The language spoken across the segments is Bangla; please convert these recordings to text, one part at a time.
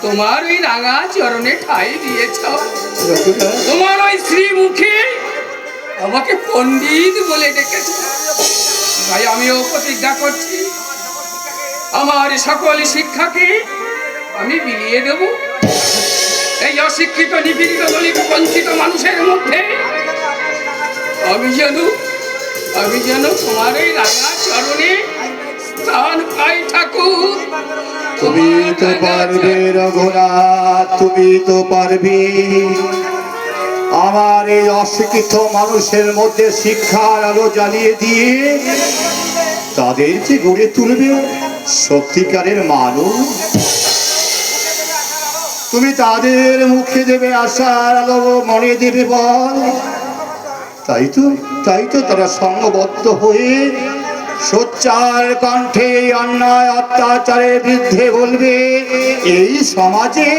তোমার ওই রাঙা চরণে ঠাঁই দিয়েছ। তোমার ওই শ্রীমুখে আমাকে পণ্ডিত বলে ডেকেছ। তাই আমিও প্রতিজ্ঞা করছি, আমার সকল শিক্ষাকে আমি বিলিয়ে দেব এই অশিক্ষিত নিপীড়িত দলিত বঞ্চিত মানুষের মধ্যে। আমি যেন তোমার এই রাঙা চরণে স্থান পাই ঠাকুর। তুমি তো পারবে রঘুনাথ, তুমি তো পারবে আমার এই অশিক্ষিত মানুষের মধ্যে শিক্ষার আলো জ্বালিয়ে দিয়ে তাদেরকে গড়ে তুলবে সত্যিকারের মানুষ। তুমি তাদের মুখে দেবে আশার আলো, মনে দেবে বল। তাই তো তারা সংঘবদ্ধ হয়ে সোচ্চার কণ্ঠে অন্যায় অত্যাচারের বিরুদ্ধে বলবে, এই সমাজে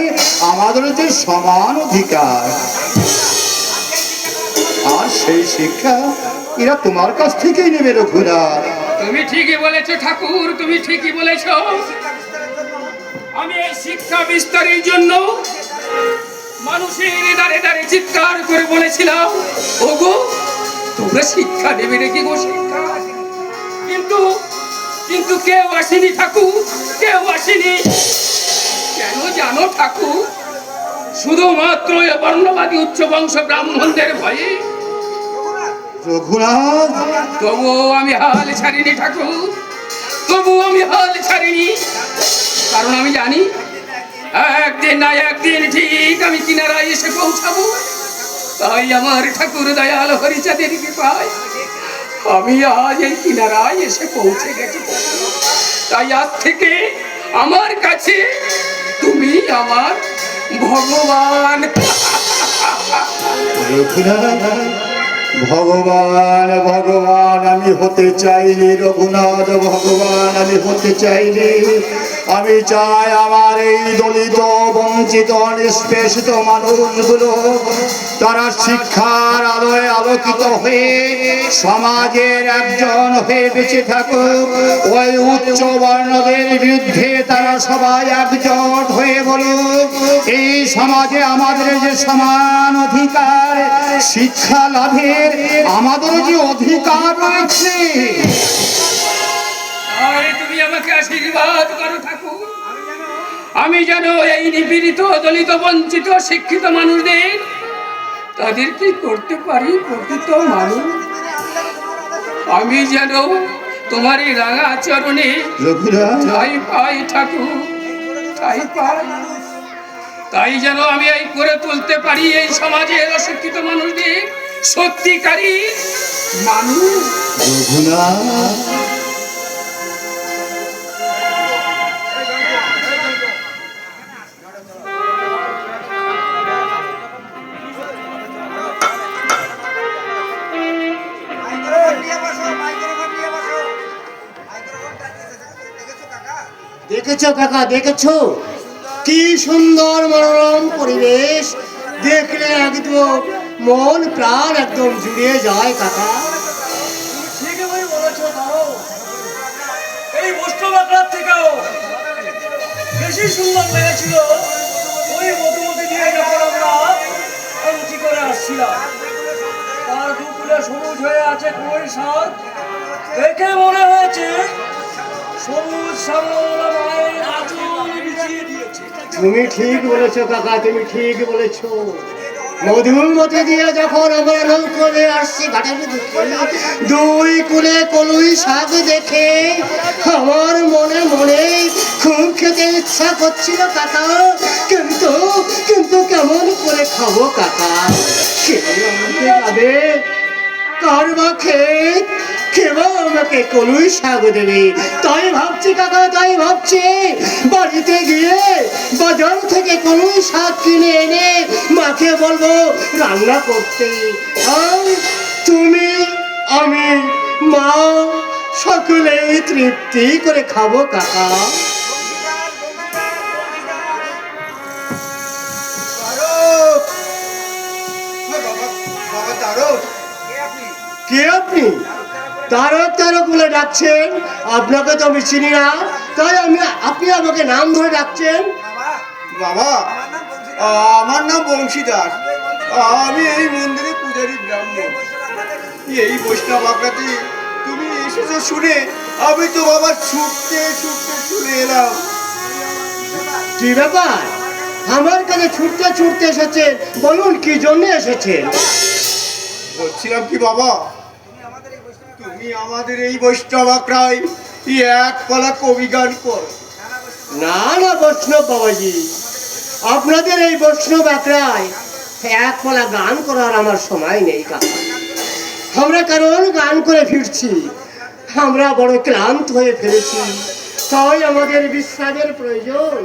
আমাদের যে সমান অধিকার। আর সেই শিক্ষা এরা তোমার কাছ থেকেই নেবে রঘুনাথ। তুমি ঠিকই বলেছো ঠাকুর, তুমি ঠিকই বলেছো। আমি এই শিক্ষা বিস্তারের জন্য মানুষের দ্বারে দ্বারে চিৎকার করে বলেছিলাম, ওগো তোমরা শিক্ষা দেবে নাকি গো শিক্ষা। কিন্তু কেউ আসেনি ঠাকুর, কেউ আসেনি। কেন জানো ঠাকুর? শুধুমাত্র বর্ণবাদী উচ্চ বংশ ব্রাহ্মণদের ভয়ে। রঘুনাথ, তবুও আমি হাল ছাড়িনি ঠাকুর, তবুও আমি হাল ছাড়িনি। কারণ আমি জানি একদিন না একদিন ঠিক আমি কিনারায় এসে পৌঁছাবো। তাই আমার ঠাকুর দয়াল হরিচাঁদের কৃপায় আমি আজ এই কিনারায় এসে পৌঁছে গেছি। তাই আজ থেকে আমার কাছে তুমি আমার ভগবান। ভগবান ভগবান আমি হতে চাইনি রঘুনাথ, ভগবান আমি হতে চাইনি। আমি চাই আমার এই দলিত বঞ্চিত নিষ্পেষিত মানুষগুলো তারা শিক্ষার আলোয় আলোকিত হয়ে সমাজের একজন হয়ে বেঁচে থাকুক। ওই উচ্চ বর্ণদের বিরুদ্ধে তারা সবাই একজোট হয়ে বলুক, এই সমাজে আমাদের যে সমান অধিকার, শিক্ষা লাভের আমাদের যে অধিকার রয়েছে। তুমি আমাকে আশীর্বাদ করো ঠাকুর, আমি যেন এই নিপীড়িত দলিত বঞ্চিত শিক্ষিত মানুষদের তাদের কি করতে পারি প্রকৃত মানুষ। আমি যেন তোমার এই রাঙা চরণে ঠাই পাই ঠাকুর, ঠাই পাই। তাই যেন আমি এই করে তুলতে পারি এই সমাজের অশিক্ষিত মানুষদের সত্যিকারী মানুষ। দেখেছো কাকা, দেখেছো কি সুন্দর মনোরম পরিবেশ। দেখলে একদম মন প্রাণ একদম জুড়িয়ে যায় কাকা। ঠিকই বলেছো, ধরো এই বৈষ্ণবাকার থেকেও বেশি সুন্দর লেগেছিল ওই মধুমতি দিয়ে যখন আমরা আংটি করে আসছিলাম। তার দুপুরে সবুজ হয়ে আছে কুয়োর শাক, দেখে মনে হয়েছে সবুজ শ্যামল মায়ের আঁচল বিছিয়ে দিয়েছে। তুমি ঠিক বলেছো কাকা, তুমি ঠিক বলেছো। মধুমতি দিয়ে যখন আমরা নৌকোলে আসছি ঘাটের দুই কুলে কলুই শাক দেখে আমার মনে মনে খুব খেতে ইচ্ছা করছিল কাকা। কিন্তু কিন্তু কেমন করে খাবো কাকা? কার বা খেত কেবা আমাকে কলুই শাক দেবে? তাই ভাবছি কাকা, তাই ভাবছি বাড়িতে গিয়ে বাজার থেকে কলুই শাক কিনে এনে মাকে বলবো রান্না করতে। আর তুমি আমি মা সকলেই তৃপ্তি করে খাবো কাকা। কে আপনি? তারক তারক বলে ডাকছেন? আপনাকে তো আমি চিনি না, তাই আপনি আমাকে নাম ধরে ডাকছেন। বাবা, আমার নাম বংশীদাস। আমি এই মন্দিরে পূজারী ব্রাহ্মণ। এই বৈষ্ণব আঁকড়াতে তুমি এসেছো শুনে আমি তো বাবা ছুটতে ছুটতে চলে এলাম। কি ব্যাপার, আমার কাছে ছুটতে ছুটতে এসেছেন? বলুন কি জন্য এসেছেন? বলছিলাম কি বাবা, তুমি আমাদের এই বৈষ্ণব আঁকড়ায় এক পালা কবি গান কর। না না বৈষ্ণব বাবাজি, আপনাদের এই বৈষ্ণব আখড়ায় এক পালা গান করার আমার সময় নেই কাকা। আমরা কারণ গান করে ফিরছি, আমরা বড় ক্লান্ত হয়ে ফেলেছি, তাই আমাদের বিশ্রামের প্রয়োজন।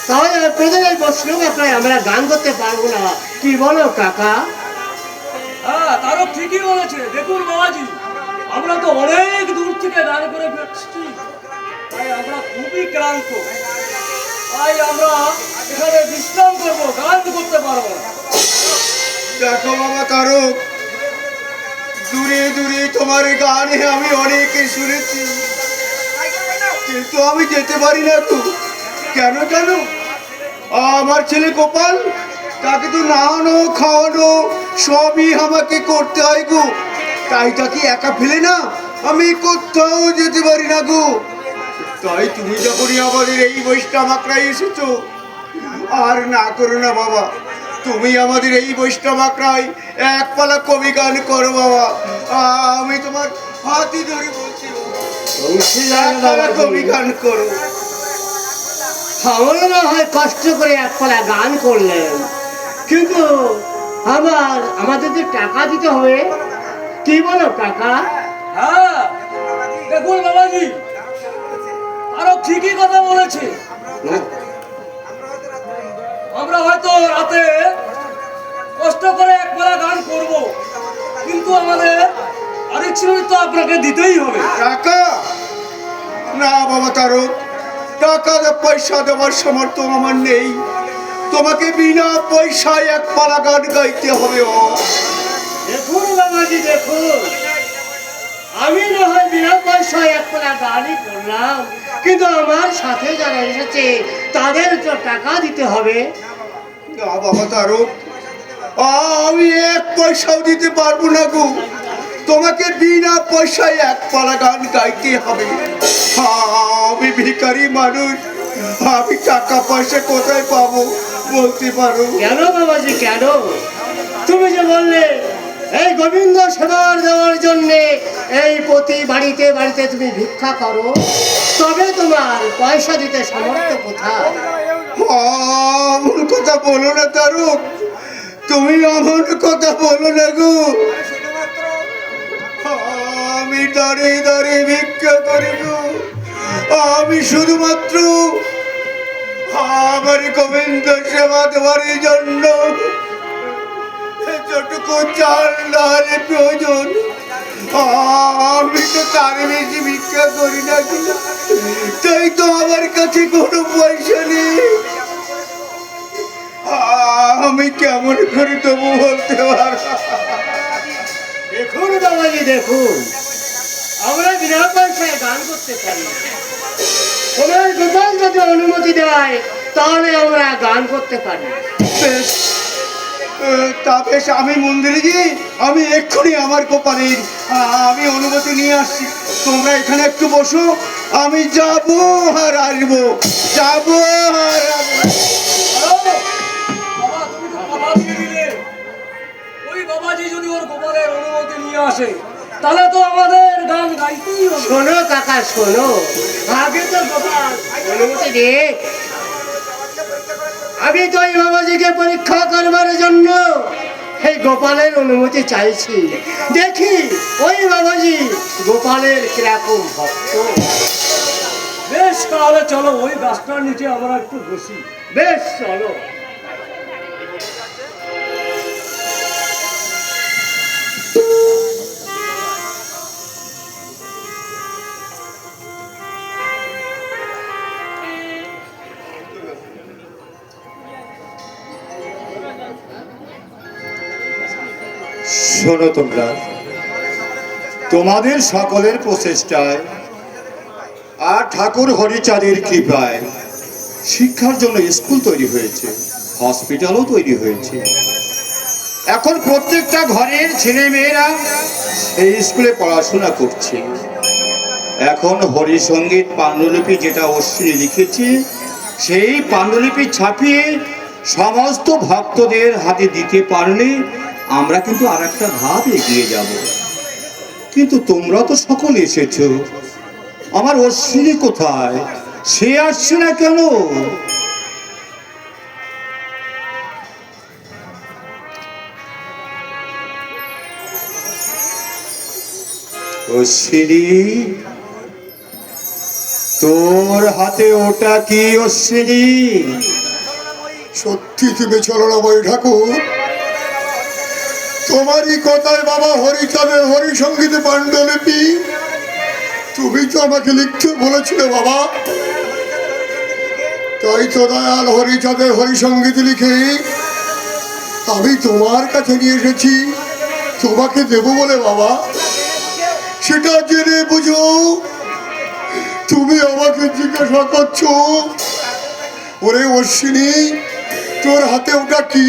তাই আপনাদের এই বৈষ্ণব আখড়ায় আমরা গান করতে পারবো না, কি বলো কাকা? হ্যাঁ, তারও ঠিকই বলেছে। দেখুন বাবাজি, আমরা তো অনেক দূর থেকে গান করে ফিরছি, তাই আমরা খুবই ক্লান্ত। তাই আমরা এখানে বিশ্রাম করবো, গান করতে পারবো না। দেখো বাবা তারক, দূরে দূরে তোমার গানে আমি অনেকে শুনেছি, কিন্তু আমি যেতে পারি না তো। কেন জানো? আমার ছেলে গোপাল, তাকে তো নাহানো খাওয়ানো সবই আমাকে করতে হয় গো। তাই তাকে একা ফেলে না আমি কোথাও যেতে পারি না গো। তাই তুমি যখনই আমাদের এই বৈষ্ণব আঁকড়ায় এসেছো, আর না করো না বাবা, তুমি আমাদের এই বৈষ্ণব আঁকড়ায় এক পালা কবি গান করো বাবা। আমি তোমার হাতই ধরে বলছি, এক পালা কবি গান করো। আমরা না হয় কষ্ট করে এক পালা গান করলেন, কিন্তু আমাদের যে টাকা দিতে হবে, কি বলো কাকা? হ্যাঁ, দেখুন বাবাজি, আরো ঠিকই কথা বলেছে। আমরা হয়তো রাতে কষ্ট করে একবেলা গান করব, কিন্তু আমাদের পারিশ্রমিক তো আপনাকে দিতেই হবে। টাকা না বাবা তারক, টাকা পয়সা দেওয়ার সামর্থ্য আমার নেই। তোমাকে বিনা পয়সায় এক পালা গান গাইতে হবে। দেখুন বাবাজি, দেখুন, আমি না হয় বিনা পয়সায় এক পালা গানই করলাম, কিন্তু আমার সাথে যারা এসেছে তাদের তো টাকা দিতে হবে। না বাবা তারক, আমি এক পয়সাও দিতে পারবো না গো। তোমাকে বিনা পয়সায় এক পালা গান গাইতে হবে। আমি ভিখারি মানুষ, আমি টাকা পয়সা কোথায় পাবো বলতে পারো? কেন বাবাজি কেন? তুমি যে বললে এই গোবিন্দ সেবার দেওয়ার জন্যে এই প্রতি বাড়িতে বাড়িতে তুমি ভিক্ষা করো, তবে তোমার পয়সা দিতে সামর্থ্য কোথায়? এমন কথা বলো না তারক, তুমি এমন কথা বলো না গো। আমি দাঁড়িয়ে দাঁড়িয়ে ভিক্ষা করি গো। আমি শুধুমাত্র আমার গোবিন্দ সেবা দেওয়ার জন্য যতটুকু চাল ডাল প্রয়োজন, আমি তো তার বেশি ভিক্ষা করি না গো। তাই তো আমার কাছে কোনো পয়সা নেই। আমি কেমন করে তবু বলতে পারবো? দেখুন বাবাজি, দেখুন, আমরা বিনা পয়সায় গান করতে পারি না। তোমার গোপাল যদি অনুমতি দেয় তাহলে আমরা গান করতে পারি। বেশ, তা বেশ, আমি মন্দিরে গিয়ে আমি এক্ষুনি আমার গোপালের আমি অনুমতি নিয়ে আসছি। তোমরা এখানে একটু বসো, আমি যাবো আর আসবো, যাবো আর আসবো। বাবা, তুমি তো কথা দিয়ে দিলে। ওই বাবাজি যদি ওর গোপালের অনুমতি নিয়ে আসে, তাহলে তো আমাদের গান গাইতেই হবে। শোনো কাকা, শোনো, আগে তো গোপাল অনুমতি দে। আমি তো এই বাবাজিকে পরীক্ষা করবার জন্য এই গোপালের অনুমতি চাইছি। দেখি ওই বাবাজি গোপালের কিরকম ভক্ত। বেশ, তাহলে চলো ওই গাছটার নিচে আমরা একটু বসি। বেশ, চলো। শোনো তোমরা, তোমাদের সকলের প্রচেষ্টায় আর ঠাকুর হরিচাঁদের কৃপায় শিক্ষার জন্য স্কুল তৈরি হয়েছে, হসপিটালও তৈরি হয়েছে। এখন প্রত্যেকটা ঘরের ছেলে মেয়েরা এই স্কুলে পড়াশোনা করছে। এখন হরিসঙ্গীত পাণ্ডুলিপি যেটা অশ্বিনী লিখেছে, সেই পাণ্ডুলিপি ছাপিয়ে সমস্ত ভক্তদের হাতে দিতে পারলে আমরা কিন্তু আর একটা ধাপ এগিয়ে যাব। কিন্তু তোমরা তো সকলে এসেছো, আমার অশ্বিনী কোথায়? সে আসছে না কেন? অশ্বিনী, তোর হাতে ওটা কি অশ্বিনী? সত্যি তুমি চলো না বই ঠাকুর, তোমারই কথায় বাবা হরিচাঁদের হরিসঙ্গীতে পাণ্ডুলিপি তুমি তো আমাকে লিখতে বলেছিলে বাবা। তাই তো দয়াল হরিচাঁদের হরিসঙ্গীত লিখে আমি তোমার কাছে নিয়ে এসেছি তোমাকে দেবো বলে বাবা। সেটা জেনে বুঝো তুমি আমাকে জিজ্ঞাসা করছো, ওরে অশ্বিনী তোর হাতে ওটা কি?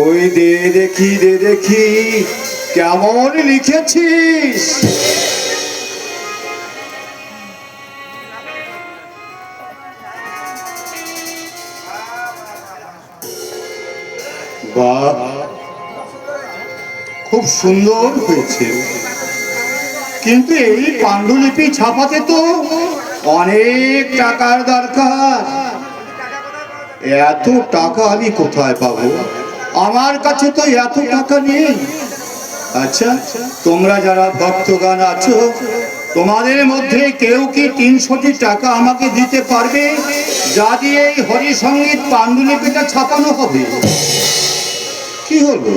ওই দে দেখি, দে দেখি কেমন লিখেছিস। বাহ, খুব সুন্দর হয়েছে, কিন্তু এই পাণ্ডুলিপি ছাপাতে তো অনেক টাকার দরকার। এত টাকা আমি কোথায় পাবো? আমার কাছে তো এত টাকা নেই। আচ্ছা, তোমরা যারা ভক্তগণ আছো, তোমাদের মধ্যে কেউ কি 300টি টাকা আমাকে দিতে পারবে, যা দিয়ে এই হরিসঙ্গীত পাণ্ডুলিপিটা ছাপানো হবে? কি হলো,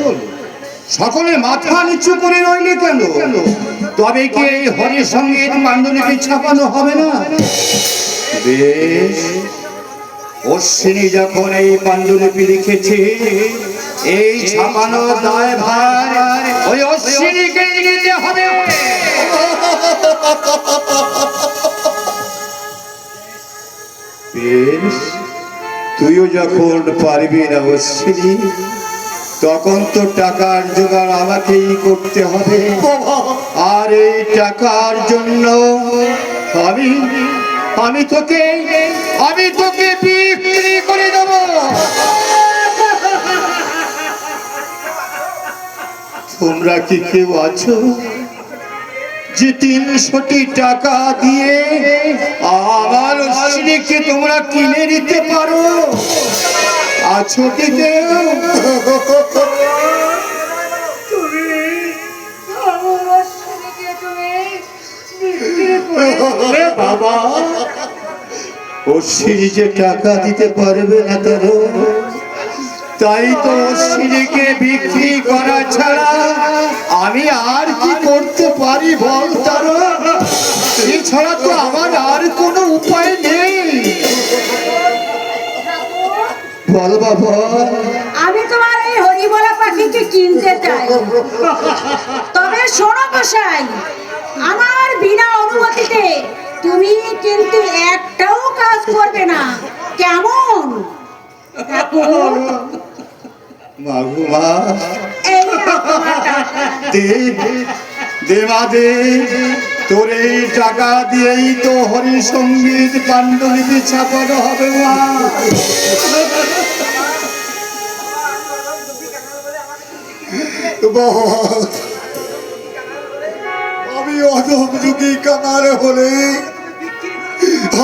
সকলে মাথা নিচু করে রইলে কেন? তবে কি এই হরিসঙ্গীত পাণ্ডুলিপি ছাপানো হবে না? বেশ, অশ্বিনী যখন এই পাণ্ডুলিপি লিখেছে, এই ছাপানোর দায়ভার ওই অশ্বিনীকে নিতে হবে। বেশ, তুইও যখন পারবি না অশ্বিনী, তখন তো টাকার জোগাড় আমাকেই করতে হবে। আর এই টাকার জন্য আমি তোকে বিক্রি করে দেব। তোমরা কি কেউ আছো যে 300টি টাকা দিয়ে আমার অশ্বিনীকে তোমরা কিনে নিতে পারো? আছো কি কেউ? বাবা, অশ্বিনী যে টাকা দিতে পারবে না তারও, তাই তো অশ্বিনীকে বিক্রি করা ছাড়া আমি আর কি করতে পারি বল? তারও এছাড়া তো আমার আর কোনো উপায় নেই। বল বাবা। আমি তোমার এই হরিবলা পাখিকে কিনতে চাই, তবে শোনো গোসাই, আমার বিনা অনুমতিতে তুমি কিন্তু একটাও কাজ করবে না, কেমন? মাগুমা, এই নাও তোমার টাকা। দে মা দে, তোর এই টাকা দিয়েই তো হরিসঙ্গীত পাণ্ডুলিপি ছাপানো হবে মা। আমি অধম যুগী কামার হলে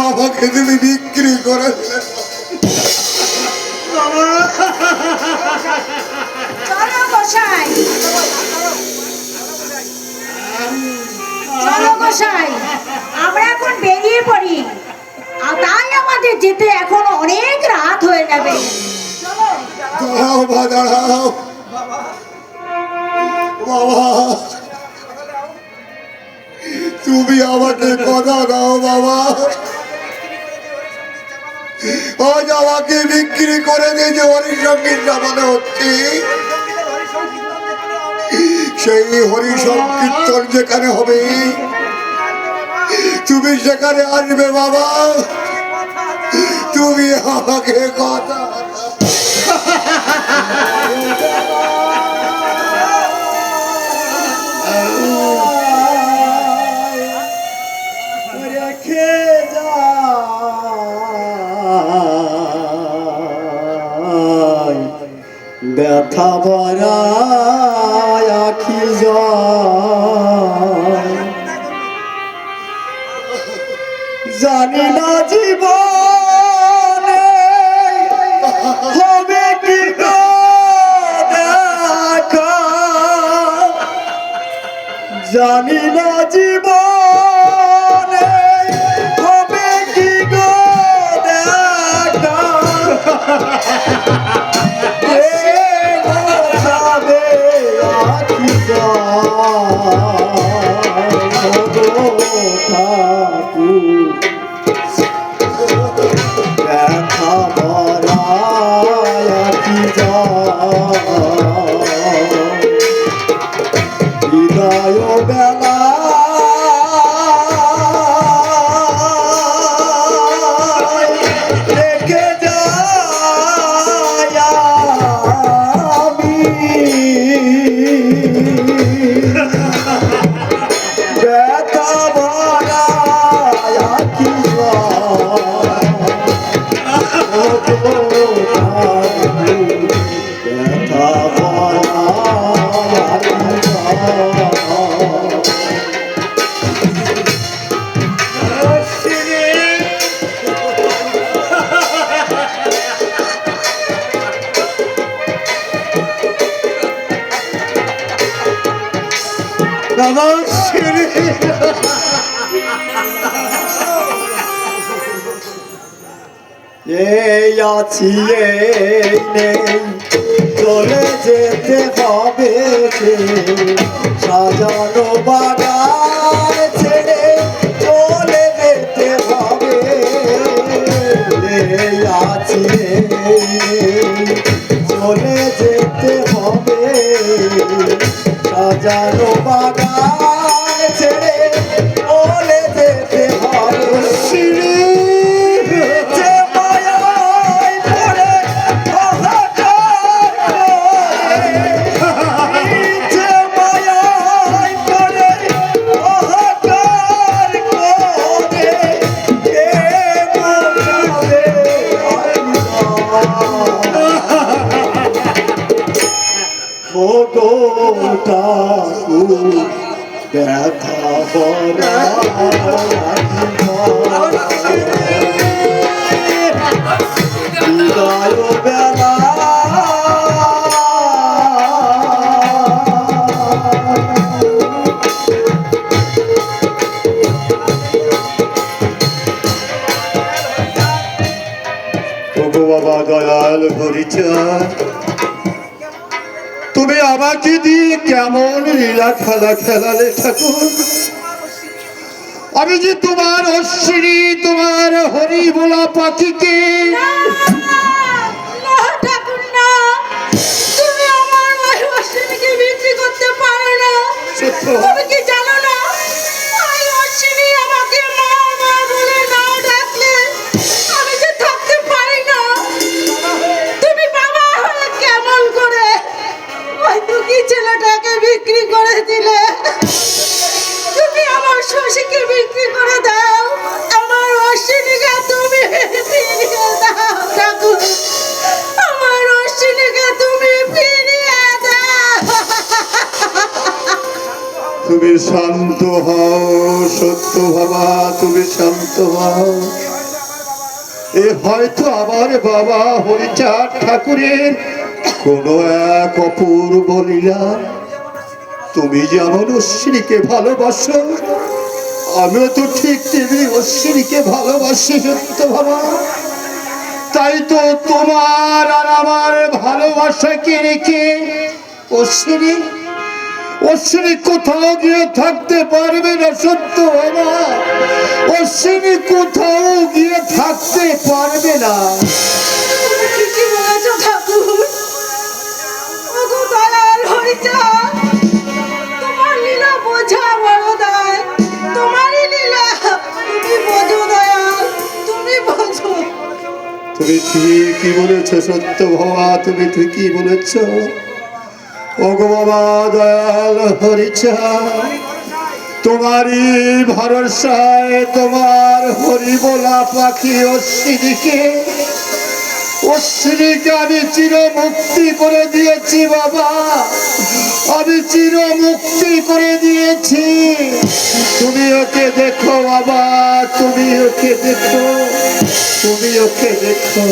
আমাকে তুমি বিক্রি করে দিলে। চলো গোসাই, চলো গোসাই, আমরা এখন বেরিয়ে পড়ি। আর তাই আমাদের যেতে এখন অনেক রাত হয়ে যাবে। দাঁড়াও বা দাঁড়াও বাবা, তুমি আমাকে কথা দাও বাবা। আজ আমাকে বিক্রি করে দিয়ে যে হরিসঙ্গীত জামানো হচ্ছে, সেই হরিসংকীর্তন যেখানে হবে তুমি সেখানে আসবে বাবা। তুমি আমাকে কথা রেখে যায় ব্যথা ভরা আখি যায় জানি না জীবনে হবে কি গো দেখা জানি না জীবনে হবে কি গো দেখা এ যাবে আখি যায় গো ঠাকুর ব্যথা ভরা আখি যায় হৃদয় বেলা রেখে যায় আমি ব্যথা ভরা আখি ব্যথা ভরা এই আছি এই নেই চলে যেতে হবে যে সাজানো বাগান ছেড়ে চলে যেতে হবে এই আছি এই নেই চলে যেতে হবে সাজানো বাগান ছেড়ে চলে যেতে হবে যে মায়ায় পড়ে হাহাকার করে, যে মায়ায় পড়ে হাহাকার করে, কে বোঝাবে ও গো ঠাকুর ব্যথা ভরা হৃদয় বেলা ওগো বাবা দয়াল হরিচাঁদ তুমি আমাকে দিয়ে কেমন লীলা খেলা খেলালে ঠাকুর আমি যে তোমার অশ্বিনী তোমার হরি বলা পাখিকে না, ঠাকুর না, তুমি আমার ওই অশ্বিনীকে বিক্রি করতে পারো না। সত্য। তুমি কি জানো না, ওই অশ্বিনী আমাকে মা মা বলে না ডাকলে আমি যে থাকতে পারি না। তুমি বাবা হলে কেমন করে ওই দুঃখী ছেলেটাকে বিক্রি করে দিলে? তুমি আমার শশীকে বিক্রি করে দাও, আমার অশ্বিনীকে তুমি ফিরিয়ে দাও ঠাকুর, আমার অশ্বিনীকে তুমি ফিরিয়ে দাও। তুমি শান্ত হও সত্য ভাবা তুমি শান্ত হও এ হয়তো আমার বাবা হরিচাঁদ ঠাকুরের কোনো এক অপূর্ব লীলা তুমি যেমন অশ্বিনীকে ভালোবাসো আমিও তো ঠিক তেমনি অশ্বিনীকে ভালোবাসি সত্য ভাবা তাই তো তোমার আর আমার ভালোবাসাকে রেখে অশ্বিনী অশ্বিনী কোথাও গিয়ে থাকতে পারবে না সত্য বাবা অশ্বিনী কোথাও গিয়ে থাকতে পারবে না তুমি ঠিকই বলেছো ঠাকুর। ওগো দয়াল হরিচাঁদ, তোমার লীলা বোঝা বড় দায়, তোমারই লীলা তুমি বোঝো দয়াল, তুমি বোঝো। তুমি ঠিকই বলেছ সত্য বাবা, তুমি ঠিকই বলেছ। ওগো বাবা দয়াল হরিচাঁদ, তোমারই ভরসায় তোমার হরি বলা পাখি অশ্বিনীকে আমি চির মুক্তি করে দিয়েছি বাবা, আমি চির মুক্তি করে দিয়েছি। তুমি ওকে দেখো বাবা, তুমি ওকে দেখো, তুমি ওকে দেখো।